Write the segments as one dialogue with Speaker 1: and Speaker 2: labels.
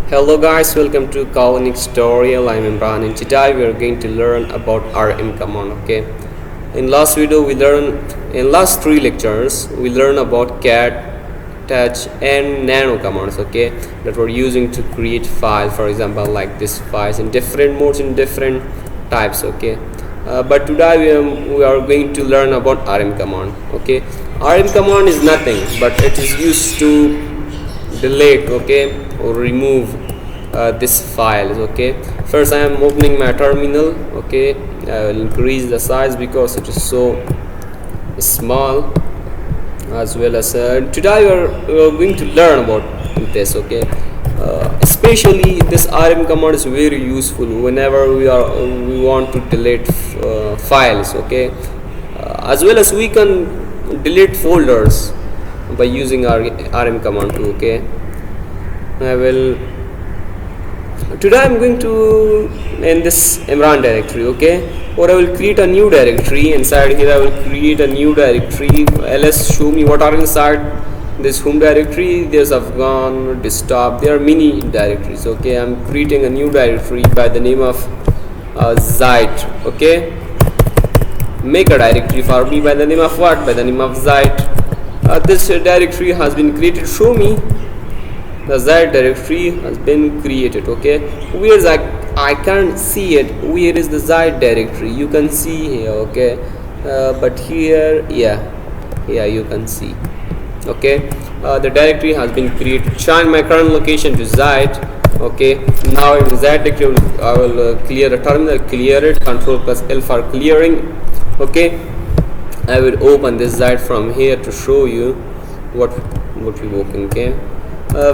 Speaker 1: Hello guys, welcome to Colonic tutorial. I'm Imran and today we are going to learn about rm command. Okay, in last video in last three lectures we learned about cat, touch and nano commands, okay, that we're using to create file, for example like this files in different modes in different types, okay. But today we are going to learn about rm command. Okay, rm command is nothing but it is used to delete, okay, or remove this files. Okay, first I am opening my terminal. Okay, I will increase the size because it is so small, as well as today we are going to learn about this. Okay, especially this rm command is very useful whenever we want to delete files. Okay, as well as we can delete folders by using our rm command too. Okay, today I'm going to in this Imran directory, okay, or I will create a new directory. Inside here I will create a new directory. Ls show me what are inside this home directory. There's Afghan, desktop, there are many directories. Okay, I'm creating a new directory by the name of Zit. Okay, make a directory for me by the name of what? By the name of Zit. This directory has been created. Show me the Zit directory has been created. Okay, where is I can't see it. Where is the Zit directory? You can see here. Okay, but here, yeah, you can see. Okay, the directory has been created. Change my current location to Zit. Okay, now in Zit directory I will clear a terminal. Clear it. Ctrl+L for clearing. Okay, I will open this Zit from here to show you what we're working. Okay,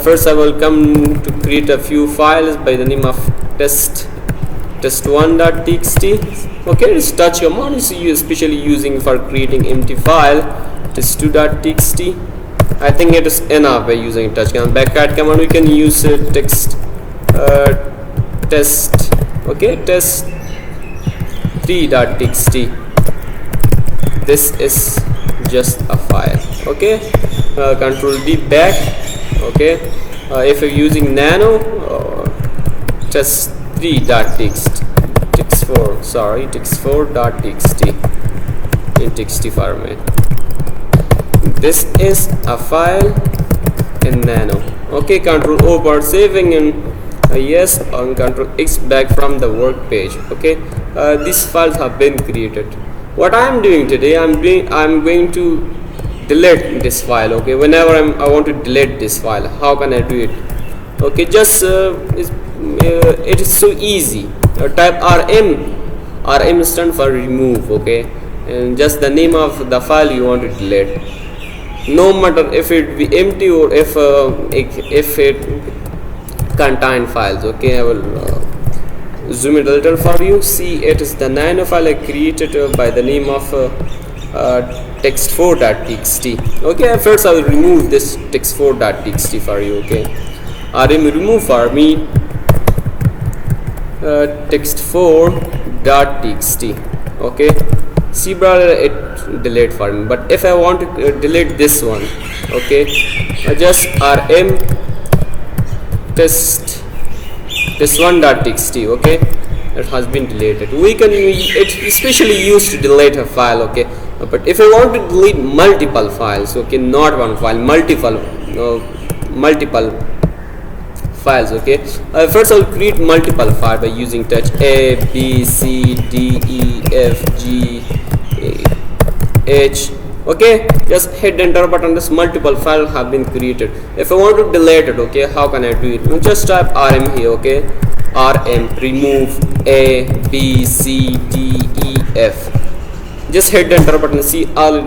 Speaker 1: first I will come to create a few files by the name of test1.txt. okay, it's touch command is especially using for creating empty file. test2.txt, I think it is enough by using touch command. Backcat command we can use test. Okay, test3.txt. this is just a file. Okay, Control D back. Okay, if you're using nano, test3.txt, txt4.txt in txt format. This is a file in nano. Okay, Control O for saving in yes, and Control X back from the work page. Okay, these files have been created. What I am doing today, I'm going to delete this file. Okay, whenever I want to delete this file, how can I do it? Okay, just it is so easy. Type rm stand for remove. Okay, and just the name of the file you want to delete, no matter if it be empty or if it contain files. Okay, I will zoom it a little for you. See, it is the nano file I created by the name of text4.txt. okay, first I will remove this text4.txt for you. Okay, rm remove for me text4.txt. okay, see brother, it delete for me. But if I want to delete this one, okay, just rm test1.txt. okay, it has been deleted. We can it's especially used to delete a file. Okay, but if I want to delete multiple files, okay, not one file, multiple files. Okay, first I'll create multiple files by using touch A, B, C, D, E, F, G, H. Okay, just hit enter button. This multiple file have been created. If I want to delete it, okay, how can I do it? Just type rm here. Okay, rm remove A, B, C, D, E, F. Just hit the enter button. See, all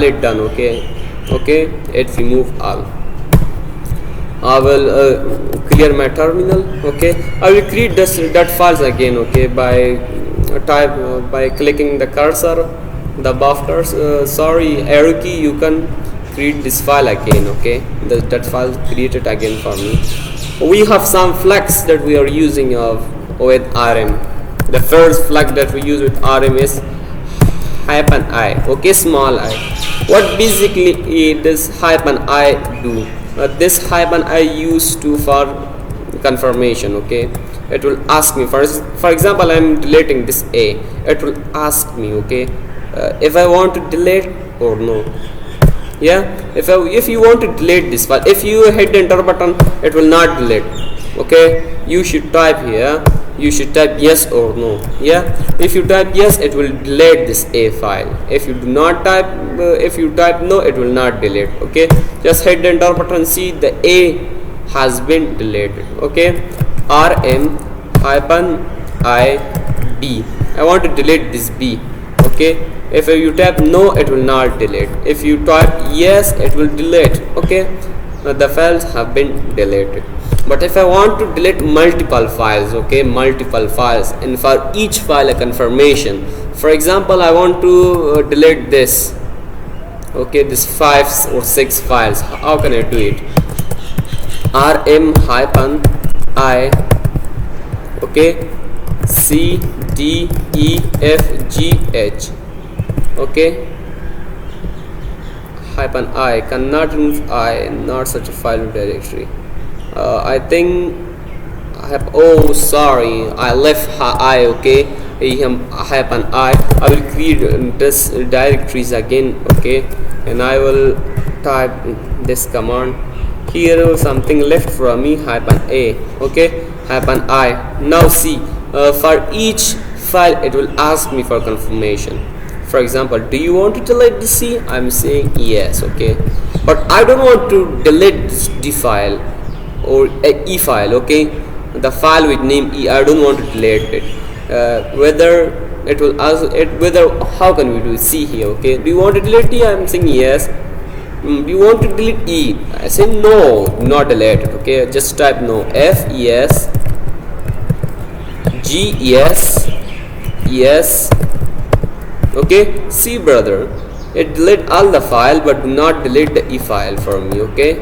Speaker 1: it done. Okay, it remove all. I will clear my terminal. Okay, I will create that files again. Okay, by clicking the cursor, the buff cursor, arrow key, you can create this file again. Okay, that file created again for me. We have some flags that we are using with rm. The first flag that we use with rm is -i. Okay, small I. What basically does -i do? This -i used to for confirmation. Okay, it will ask me, for example, I'm deleting this a, it will ask me, okay, if I want to delete or no. Yeah, if you want to delete this file, if you hit the enter button, it will not delete. Okay, you should type here, you should type yes or no. Yeah, if you type yes, it will delete this a file. If you do not type, if you type no, it will not delete. Okay, just hit the enter button, see the a has been deleted. Okay, rm hyphen I b, I want to delete this b. Okay, if you type no, it will not delete. If you type yes, it will delete. Okay, the files have been deleted. But if I want to delete multiple files, okay, multiple files, and for each file a confirmation, for example, I want to delete this, okay, this 5 or 6 files, how can I do it? rm hyphen I, okay, c d e f g h, okay, hyphen I, cannot remove I, not such a file directory. I think I have, oh sorry, I left I, okay, hyphen I will create this directories again. Okay, and I will type this command here, something left from me, hyphen a, okay, hyphen I. Now see, for each file it will ask me for confirmation. For example, do you want to delete the C? I'm saying yes. Okay, but I don't want to delete this D file or E file. Okay, the file with name E, I don't want to delete it. Whether it will ask it, whether, how can we do it? See here. Okay, do you want to delete E? I'm saying yes. Do you want to delete E? I say no, not delete it. Okay, just type no. F yes, G yes, yes. Okay, see brother, it delete all the file but do not delete the E file for me. Okay,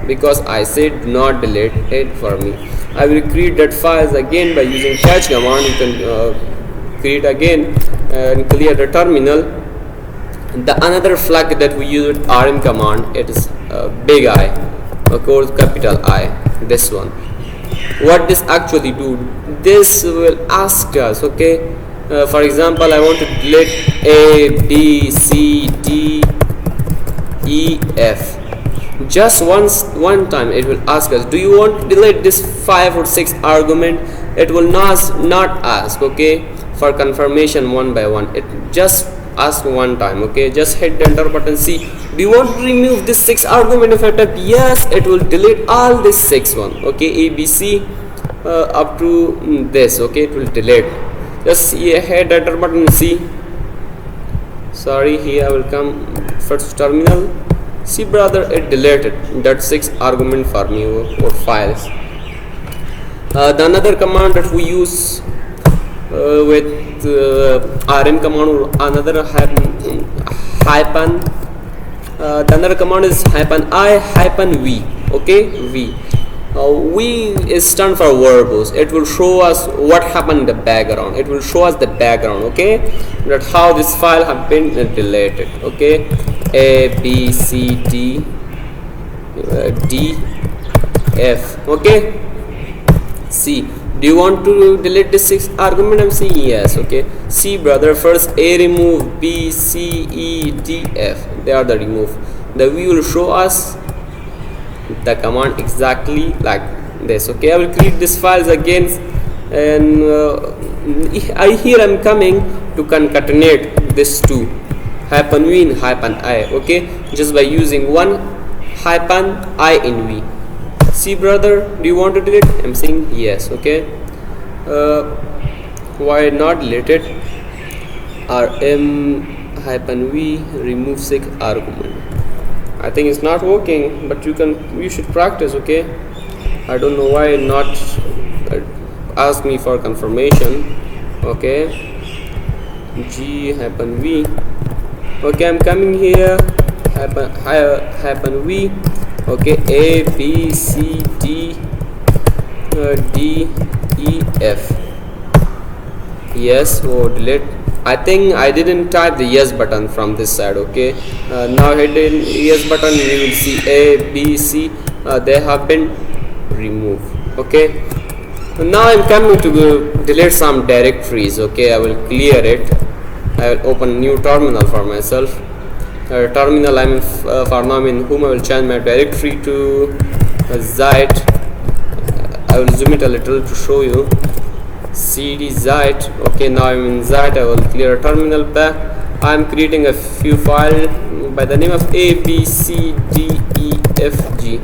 Speaker 1: because I said do not delete it for me. I will create that files again by using catch command. You can create again and clear the terminal. The another flag that we use with rm command, it is big I, or capital I, this one. What this actually do, this will ask us, okay, for example, I want to delete A, B, C, D, E, F. Just one time it will ask us, do you want to delete this 5 or 6 argument? It will not ask, okay, for confirmation one by one. It just ask one time. Okay, just hit the enter button. See, do you want to remove this 6 argument? If I type yes, it will delete all this 6 one. Okay, A, B, C up to this. Okay, it will delete. Just hit the enter button. See, sorry, here I will come first terminal. See brother, it deleted that 6 argument for me or files. The another command that we use with rm command, or another hyphen, the another command is hyphen I hyphen v. Okay, v. V is stand for verbose. It will show us what happened in the background. It will show us the background. Okay, that how this file have been deleted. Okay, A, B, C, D, D, F. Okay, C. Do you want to delete this 6 argument? I'm saying yes. Okay, C brother, first A remove, B, C, E, D, F. They are the remove. The V will show us the command exactly like this. Okay, I will create these files again, and here I'm coming to concatenate this two, hyphen V and hyphen I. Okay, just by using one hyphen I in V. See brother, do you want to delete? I'm saying yes. Okay, why not delete it? Rm hyphen V remove 6 argument. I think it's not working, but you should practice. Okay, I don't know why not ask me for confirmation. Okay, G hyphen V. Okay, I'm coming here, hyphen V. Okay, A, B, C, D, D, E, F. Yes, or delete. I think I didn't type the yes button from this side. Okay, now hit the yes button, you will see A, B, C, they have been removed. Okay, now I'm coming to delete some directories. Okay, I will clear it. I will open new terminal for myself. Terminal, I'm in for now in whom I will change my directory to Zit. I will zoom it a little to show you. cd Zit. Okay, now I'm in Zit. I will clear a terminal back. I'm creating a few files by the name of A, B, C, D, E, F, G.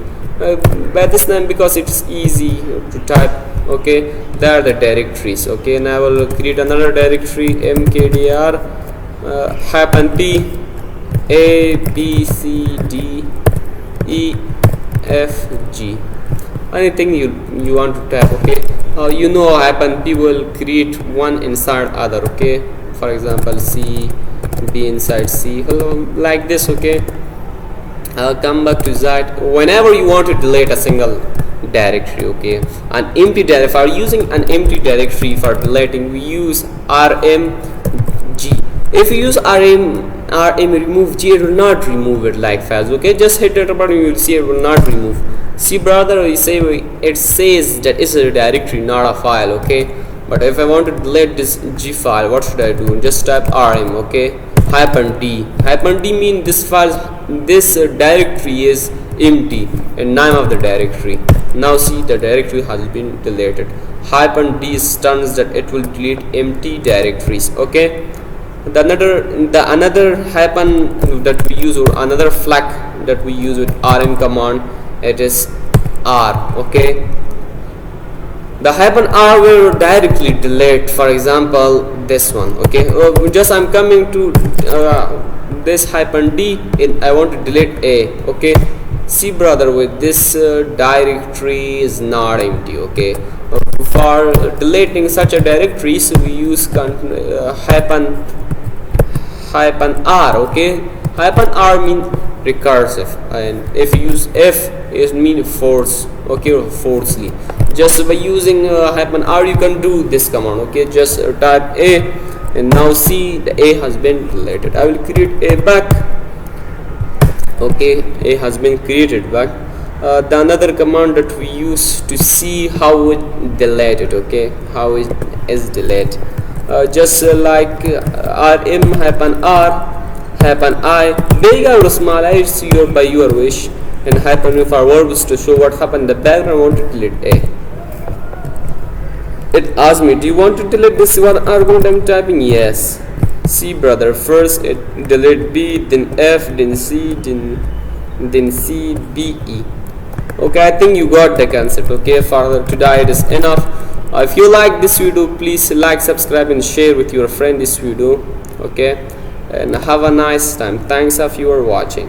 Speaker 1: By this name because it's easy to type. Okay, they are the directories. Okay, and I will create another directory mkdir hyphen p A, B, C, D, E, F, G. Anything you want to type. Okay, you know hyphen p will create one inside other. Okay, for example C, B inside C, like this. Okay, I'll come back to that. Whenever you want to delete a single directory, okay, an empty directory, if you are using an empty directory for deleting, we use rmg. If you use rm remove g, it will not remove it like files. Okay, just hit enter button, you will see it will not remove. See brother, we say it says that it's a directory, not a file. Okay, but if I want to delete this g file, what should I do? Just type rm. Okay, hyphen d. Hyphen d mean this file, this directory is empty and name of the directory. Now see, the directory has been deleted. Hyphen d stands that it will delete empty directories. Okay, the another hyphen that we use, or another flag that we use with rm command, it is r. Okay, the hyphen r will directly delete, for example this one. Okay, just I'm coming to this hyphen d and I want to delete a. Okay, see brother, with this directory is not empty. Okay, for deleting such a directory, so we use hyphen r. Okay, hyphen r means recursive, and if you use f, it means force. Okay, or forcefully. Just by using hyphen r, you can do this command. Okay, just type a, and now see the a has been deleted. I will create a back. Okay, a has been created back. The another command that we use to see how it deleted. Okay, how it is deleted. Just like rm hyphen r hyphen I, big or small, it's by your wish, and hyphen for verbs to show what happened in the background. I want to delete a. It asks me, do you want to delete this one argument I'm typing? Yes. See brother, first it delete b, then f, then c, then c, b, e. Okay, I think you got the concept. Okay, for today it is enough. If you like this video, please like, subscribe and share with your friend this video. Okay, and have a nice time. Thanks if you are watching.